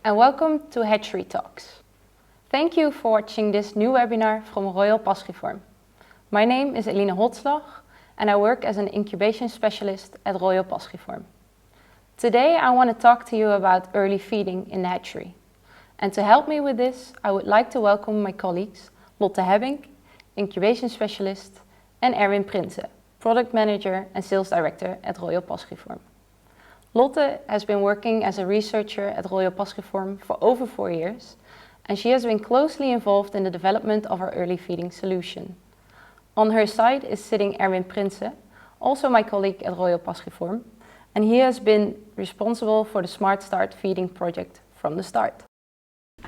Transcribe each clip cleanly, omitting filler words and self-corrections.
and welcome to Hatchery Talks. Thank you for watching this new webinar from Royal Pasriform. My name is Eline Holtslag and I work as an incubation specialist at Royal Pasriform. Today I want to talk to you about early feeding in the hatchery. And to help me with this, I would like to welcome my colleagues Lotte Hebbink, incubation specialist, and Erwin Prince, product manager and sales director at Royal Pasriform. Lotte has been working as a researcher at Royal Pasriform for over 4 years, and she has been closely involved in the development of our early feeding solution. On her side is sitting Erwin Prince, also my colleague at Royal Pasriform, and he has been responsible for the Smartstart feeding project from the start.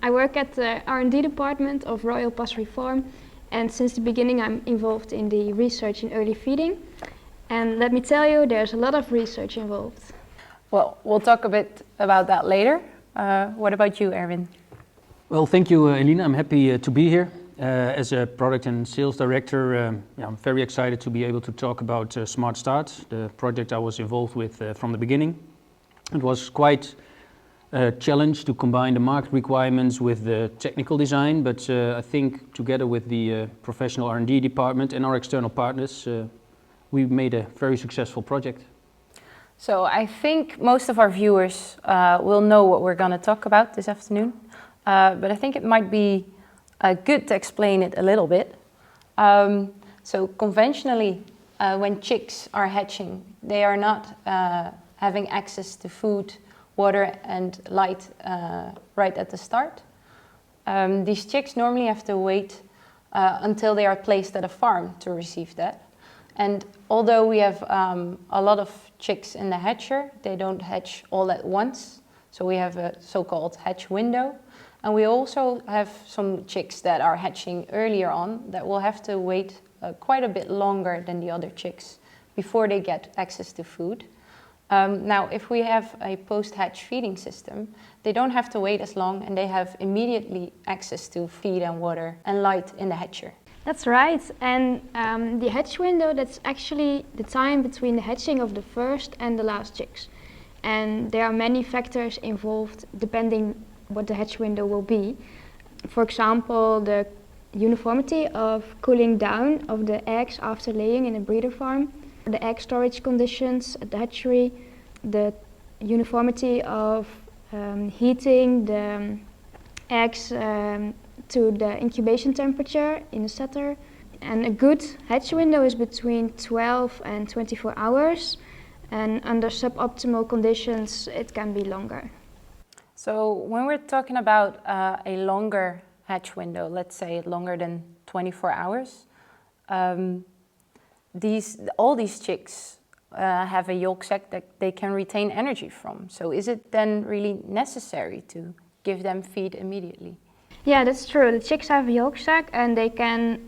I work at the R&D department of Royal Pasriform, and since the beginning I'm involved in the research in early feeding. And let me tell you, there's a lot of research involved. Well, we'll talk a bit about that later. What about you, Erwin? Well, thank you, Elina. I'm happy to be here. As a product and sales director, I'm very excited to be able to talk about Smartstart, the project I was involved with from the beginning. It was quite a challenge to combine the market requirements with the technical design, but I think together with the professional R&D department and our external partners, we made a very successful project. So I think most of our viewers will know what we're going to talk about this afternoon, but I think it might be good to explain it a little bit. So conventionally, when chicks are hatching, they are not having access to food, water and light right at the start. These chicks normally have to wait until they are placed at a farm to receive that. And although we have a lot of chicks in the hatcher, they don't hatch all at once. So we have a so-called hatch window. And we also have some chicks that are hatching earlier on that will have to wait quite a bit longer than the other chicks before they get access to food. Now, if we have a post-hatch feeding system, they don't have to wait as long and they have immediately access to feed and water and light in the hatcher. That's right, and the hatch window, that's actually the time between the hatching of the first and the last chicks. And there are many factors involved depending what the hatch window will be. For example, the uniformity of cooling down of the eggs after laying in a breeder farm, the egg storage conditions at the hatchery, the uniformity of heating the eggs to the incubation temperature in the setter. And a good hatch window is between 12 and 24 hours, and under suboptimal conditions it can be longer. So when we're talking about a longer hatch window, let's say longer than 24 hours, all these chicks have a yolk sac that they can retain energy from. So is it then really necessary to give them feed immediately? Yeah, that's true. The chicks have a yolk sac and they can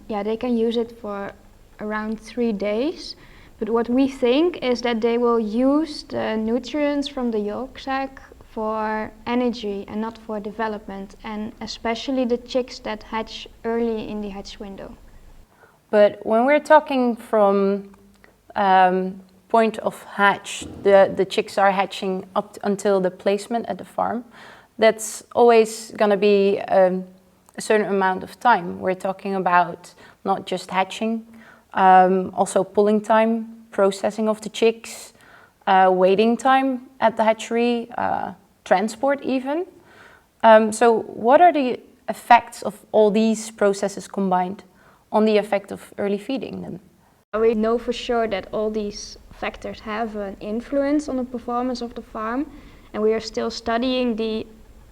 use it for around 3 days. But what we think is that they will use the nutrients from the yolk sac for energy and not for development, and especially the chicks that hatch early in the hatch window. But when we're talking from point of hatch, the chicks are hatching up until the placement at the farm, that's always going to be a certain amount of time. We're talking about not just hatching, also pulling time, processing of the chicks, waiting time at the hatchery, transport even. So what are the effects of all these processes combined on the effect of early feeding then? We know for sure that all these factors have an influence on the performance of the farm, and we are still studying the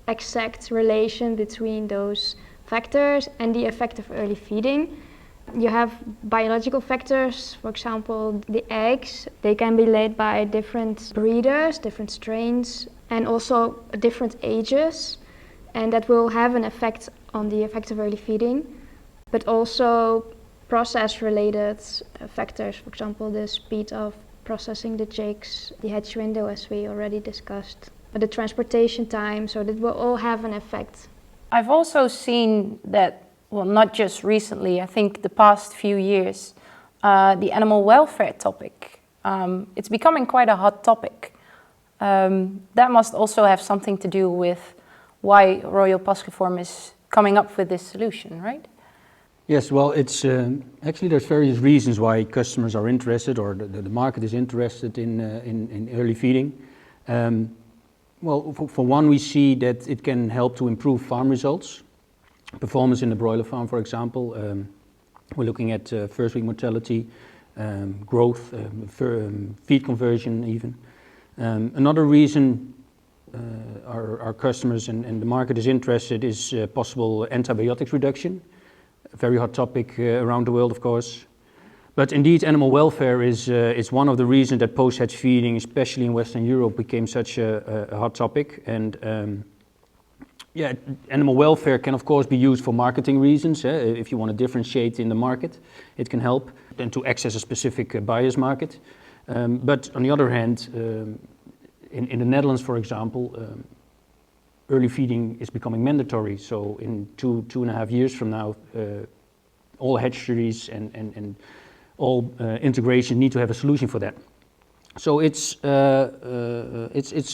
exact relation between those factors and the effect of early feeding. You have biological factors, for example, the eggs. They can be laid by different breeders, different strains, and also different ages, and that will have an effect on the effect of early feeding. But also process-related factors, for example, the speed of processing the chicks, the hatch window, as we already discussed, the transportation time, so that will all have an effect. I've also seen that, well, not just recently, I think the past few years, the animal welfare topic, it's becoming quite a hot topic. That must also have something to do with why Royal Pasgeform is coming up with this solution, right? Yes, well, it's actually there's various reasons why customers are interested, or the market is interested in early feeding. Well, for one, we see that it can help to improve farm results, performance in the broiler farm, for example. We're looking at first week mortality, growth, feed conversion even. Another reason our customers and the market is interested is possible antibiotics reduction. A very hot topic around the world, of course. But indeed, animal welfare is one of the reasons that post-hatch feeding, especially in Western Europe, became such a hot topic. And yeah, animal welfare can of course be used for marketing reasons. If you want to differentiate in the market, it can help then to access a specific buyer's market. But on the other hand, in the Netherlands, for example, early feeding is becoming mandatory. So in 2.5 years from now, all hatcheries and all integration need to have a solution for that. So it's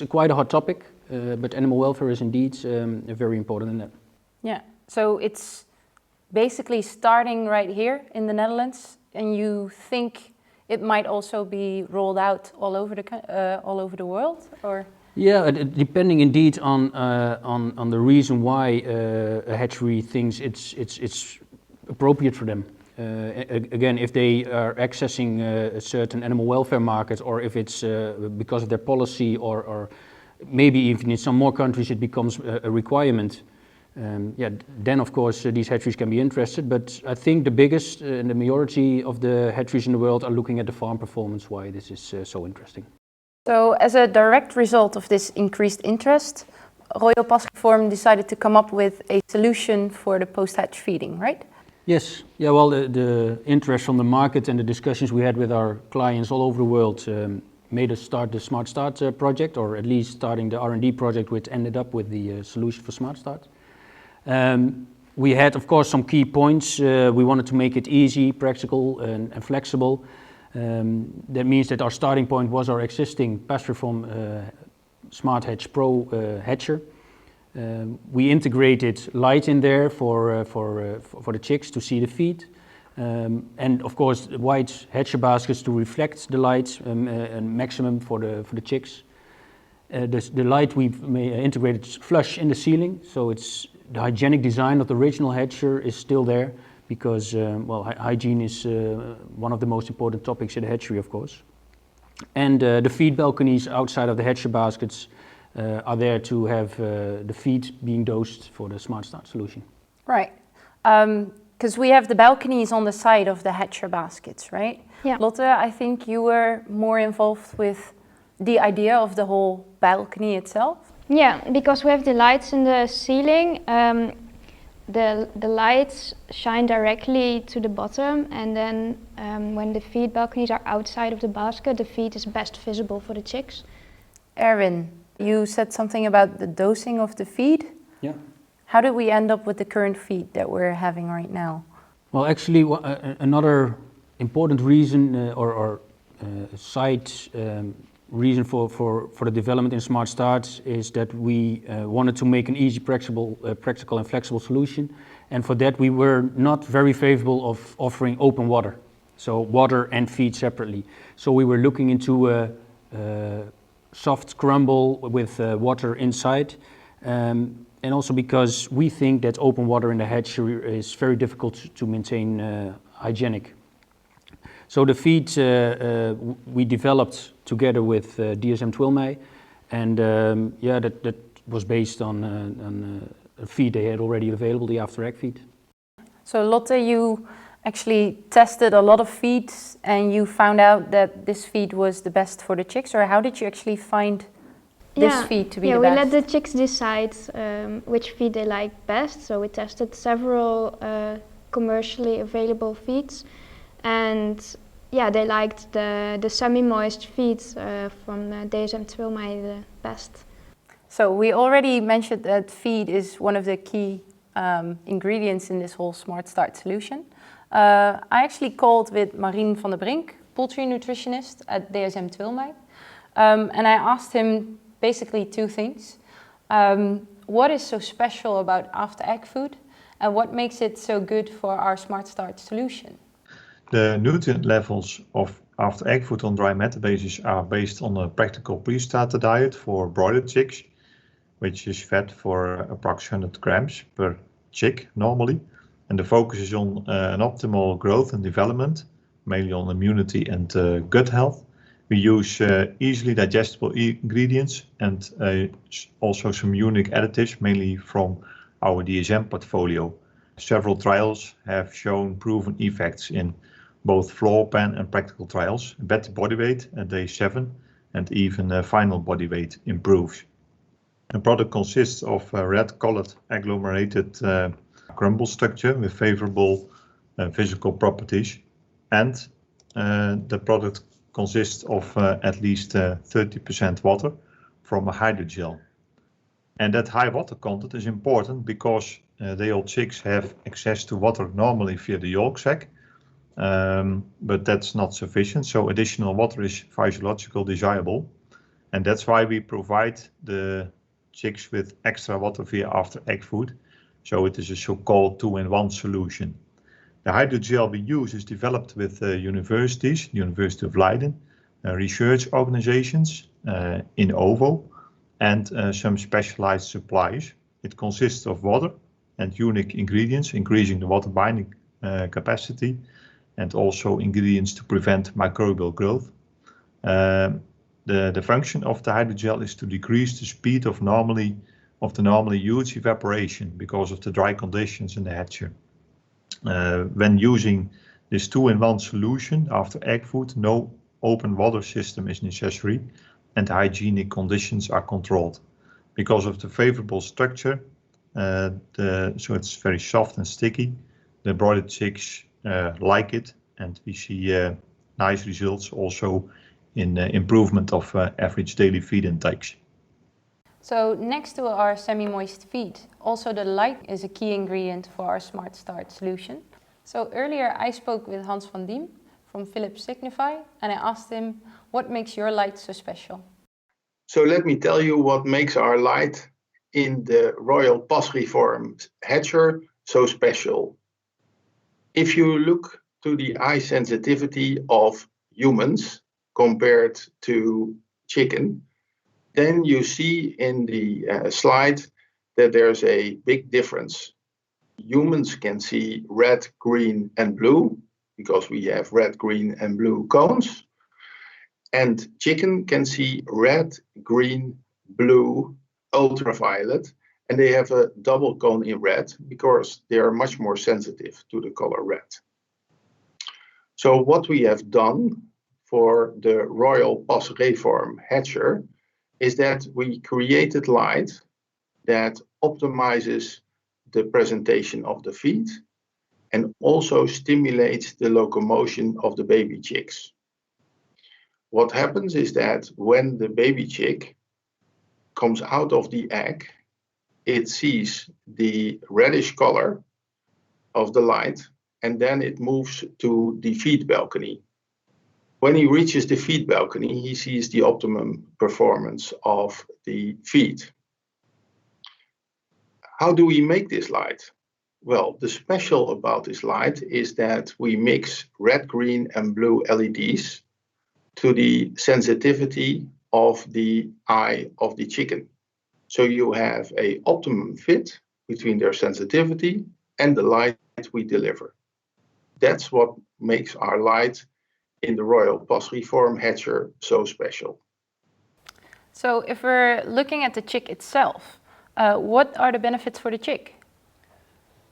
quite a hot topic, but animal welfare is indeed very important in that. Yeah, so it's basically starting right here in the Netherlands, and you think it might also be rolled out all over the world, or? Yeah, depending indeed on the reason why a hatchery thinks it's appropriate for them. Again, if they are accessing a certain animal welfare market, or if it's because of their policy, or maybe even in some more countries it becomes a requirement, yeah, then of course these hatcheries can be interested. But I think the biggest and the majority of the hatcheries in the world are looking at the farm performance, why this is so interesting. So as a direct result of this increased interest, Royal Pasgeform decided to come up with a solution for the post-hatch feeding, right? Yes, yeah, well, the interest from the market and the discussions we had with our clients all over the world made us start the Smartstart project, or at least starting the R&D project, which ended up with the solution for Smartstart. We had, of course, some key points. We wanted to make it easy, practical, and flexible. That means that our starting point was our existing Pasgeform Smart Hatch Pro hatcher. We integrated light in there for the chicks to see the feed, and of course white hatcher baskets to reflect the light and maximum for the chicks. The light we've integrated flush in the ceiling, so it's the hygienic design of the original hatcher is still there, because well, hygiene is one of the most important topics in the hatchery, of course. And the feed balconies outside of the hatcher baskets are there to have the feed being dosed for the Smartstart solution. Right, because we have the balconies on the side of the hatcher baskets, right? Yeah. Lotte, I think you were more involved with the idea of the whole balcony itself. Yeah, because we have the lights in the ceiling. The lights shine directly to the bottom, and then when the feed balconies are outside of the basket, the feed is best visible for the chicks. Erwin, you said something about the dosing of the feed. Yeah. How did we end up with the current feed that we're having right now? Well, actually, another important reason or side reason for the development in Smartstart is that we wanted to make an easy, practical and flexible solution. And for that, we were not very favorable of offering open water, so water and feed separately. So we were looking into a soft crumble with water inside, and also because we think that open water in the hatchery is very difficult to maintain hygienic. So the feed we developed together with DSM Twilmei, and yeah, that was based on a feed they had already available, the after egg feed. So Lotte, you actually tested a lot of feeds and you found out that this feed was the best for the chicks, or how did you actually find this feed to be the best? Yeah, we let the chicks decide which feed they like best. So we tested several commercially available feeds, and yeah, they liked the semi-moist feeds from DSM Twilmei the best. So we already mentioned that feed is one of the key ingredients in this whole Smartstart solution. I actually called with Marien van der Brink, poultry nutritionist at DSM Twilmei. And I asked him basically two things. What is so special about after egg food, and what makes it so good for our Smartstart solution? The nutrient levels of after egg food on dry matter basis are based on a practical pre-starter diet for broiler chicks, which is fed for approximately 100 grams per chick normally. And the focus is on an optimal growth and development, mainly on immunity and gut health. We use easily digestible ingredients and also some unique additives, mainly from our DSM portfolio. Several trials have shown proven effects in both floor pan and practical trials. Better body weight at day 7 and even final body weight improves. The product consists of a red-colored agglomerated crumble structure with favorable physical properties, and the product consists of at least 30% water from a hydrogel. And that high water content is important because day-old chicks have access to water normally via the yolk sac, but that's not sufficient, so additional water is physiologically desirable, and that's why we provide the chicks with extra water via after egg food, so it is a so-called 2-in-1 solution. The hydrogel we use is developed with universities, the University of Leiden, research organizations in OVO, and some specialized suppliers. It consists of water and unique ingredients, increasing the water binding capacity, and also ingredients to prevent microbial growth. The function of the hydrogel is to decrease the speed of the normally huge evaporation because of the dry conditions in the hatcher. When using this 2-in-1 solution after egg food, no open water system is necessary and hygienic conditions are controlled. Because of the favorable structure, so it's very soft and sticky, the broiler chicks like it, and we see nice results also in improvement of average daily feed intakes. So next to our semi-moist feed, also the light is a key ingredient for our Smartstart solution. So earlier I spoke with Hans van Diem from Philips Signify, and I asked him, what makes your light so special? So let me tell you what makes our light in the Royal Pasreform hatcher so special. If you look to the eye sensitivity of humans compared to chicken, then you see in the slide that there's a big difference. Humans can see red, green, and blue because we have red, green, and blue cones. And chicken can see red, green, blue, ultraviolet, and they have a double cone in red because they are much more sensitive to the color red. So what we have done for the Royal Pasreform hatcher is that we created light that optimizes the presentation of the feed and also stimulates the locomotion of the baby chicks. What happens is that when the baby chick comes out of the egg, it sees the reddish color of the light, and then it moves to the feed balcony. When he reaches the feed balcony, he sees the optimum performance of the feed. How do we make this light? Well, the special about this light is that we mix red, green, and blue LEDs to the sensitivity of the eye of the chicken. So you have an optimum fit between their sensitivity and the light we deliver. That's what makes our light in the Royal Pasreform hatcher so special. So if we're looking at the chick itself, what are the benefits for the chick?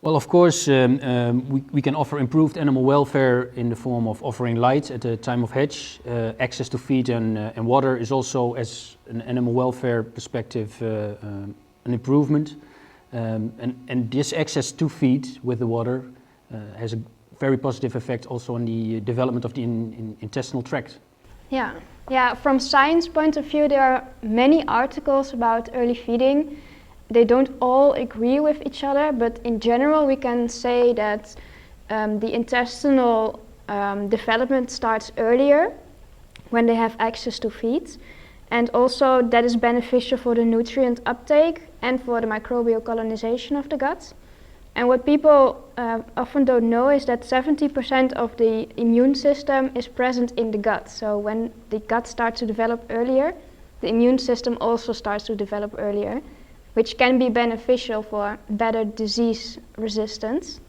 Well, of course, we can offer improved animal welfare in the form of offering light at the time of hatch. Access to feed and water is also, as an animal welfare perspective, an improvement. And this access to feed with the water has a very positive effect also on the development of the intestinal tract. Yeah. From science point of view, there are many articles about early feeding. They don't all agree with each other, but in general we can say that the intestinal development starts earlier when they have access to feed. And also that is beneficial for the nutrient uptake and for the microbial colonization of the gut. And what people often don't know is that 70% of the immune system is present in the gut. So when the gut starts to develop earlier, the immune system also starts to develop earlier, which can be beneficial for better disease resistance.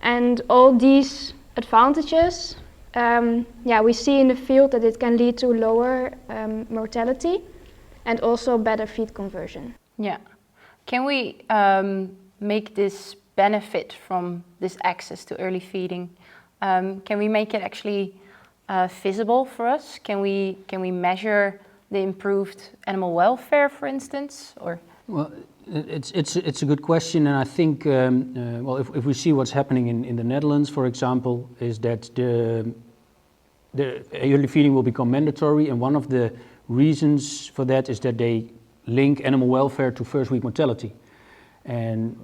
And all these advantages, we see in the field that it can lead to lower mortality and also better feed conversion. Yeah. Can we make this benefit from this access to early feeding? Can we make it actually visible for us? Can we measure the improved animal welfare, for instance, or? Well, it's a good question, and I think if we see what's happening in the Netherlands, for example, is that the early feeding will become mandatory, and one of the reasons for that is that they link animal welfare to first week mortality. And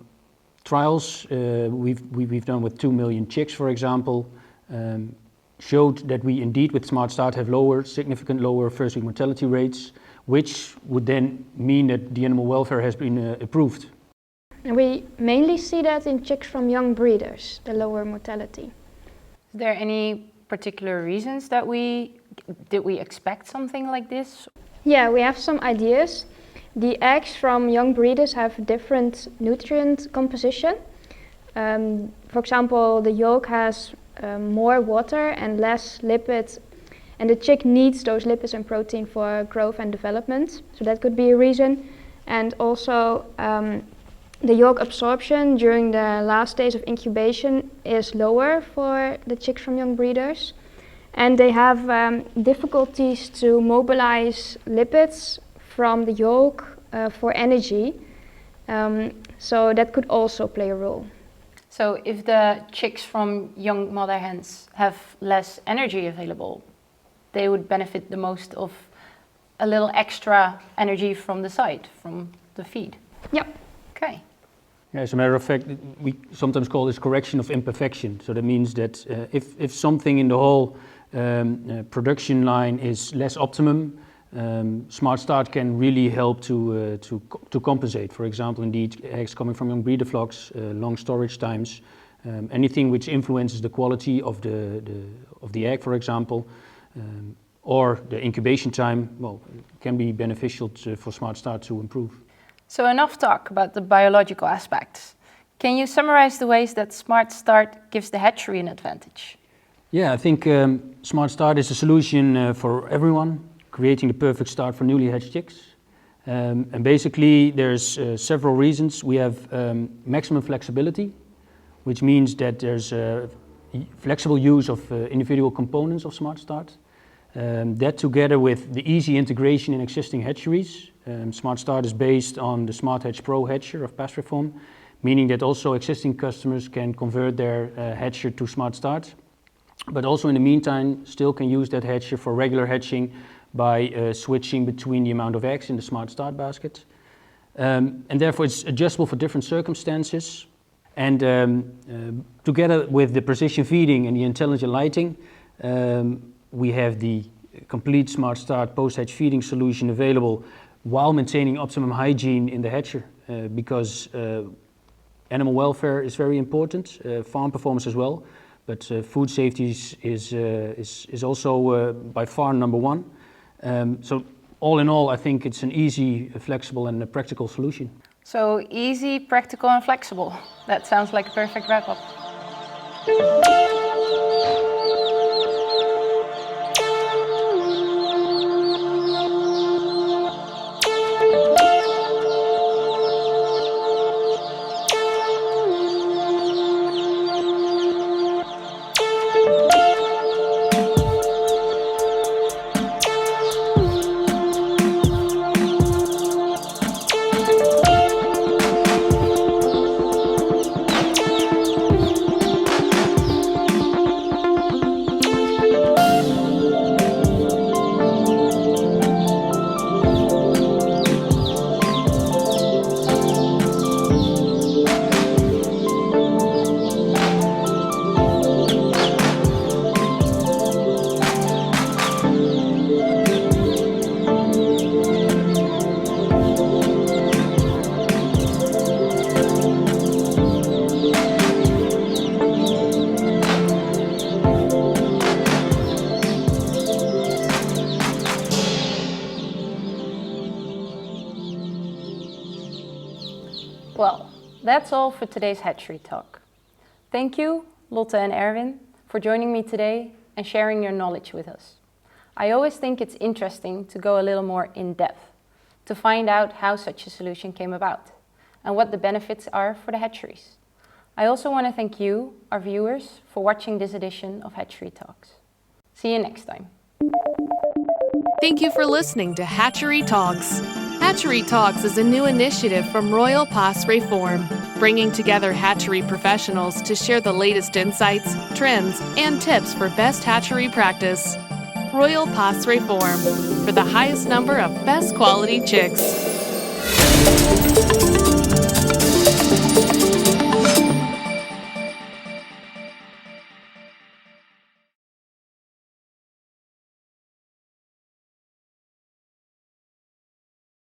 trials we've done with 2 million chicks, for example, showed that we indeed with Smartstart have significant lower first week mortality rates, which would then mean that the animal welfare has been improved. And we mainly see that in chicks from young breeders, the lower mortality. Is there any particular reasons that did we expect something like this? Yeah, we have some ideas. The eggs from young breeders have different nutrient composition. For example, the yolk has more water and less lipids, and the chick needs those lipids and protein for growth and development. So that could be a reason. And also the yolk absorption during the last days of incubation is lower for the chicks from young breeders. And they have difficulties to mobilize lipids from the yolk for energy. So that could also play a role. So if the chicks from young mother hens have less energy available, they would benefit the most of a little extra energy from the side, from the feed. Yep. Okay. Yeah, as a matter of fact, we sometimes call this correction of imperfection. So that means that if something in the whole production line is less optimum, Smartstart can really help to compensate. For example, indeed, eggs coming from young breeder flocks, long storage times, anything which influences the quality of the egg, for example, or the incubation time, well, can be beneficial for Smartstart to improve. So enough talk about the biological aspects. Can you summarize the ways that Smartstart gives the hatchery an advantage? Yeah, I think Smartstart is a solution for everyone, creating the perfect start for newly hatched chicks. And basically there's several reasons. We have maximum flexibility, which means that there's flexible use of individual components of Smartstart. That together with the easy integration in existing hatcheries. Smartstart is based on the SmartHatch Pro hatcher of Pastreform, meaning that also existing customers can convert their hatcher to Smartstart, but also in the meantime still can use that hatcher for regular hatching by switching between the amount of eggs in the Smartstart basket. And therefore it's adjustable for different circumstances. And together with the precision feeding and the intelligent lighting, we have the complete Smartstart post-hatch feeding solution available while maintaining optimum hygiene in the hatcher, because animal welfare is very important, farm performance as well, but food safety is also by far number one. So all in all, I think it's an easy, flexible and a practical solution. So easy, practical and flexible. That sounds like a perfect wrap-up. that's all for today's hatchery talk. Thank you, Lotte and Erwin, for joining me today and sharing your knowledge with us. I always think it's interesting to go a little more in depth to find out how such a solution came about and what the benefits are for the hatcheries. I also want to thank you, our viewers, for watching this edition of Hatchery Talks. See you next time. Thank you for listening to Hatchery Talks. Hatchery Talks is a new initiative from Royal Pas Reform, bringing together hatchery professionals to share the latest insights, trends, and tips for best hatchery practice. Royal Pas Reform, for the highest number of best quality chicks.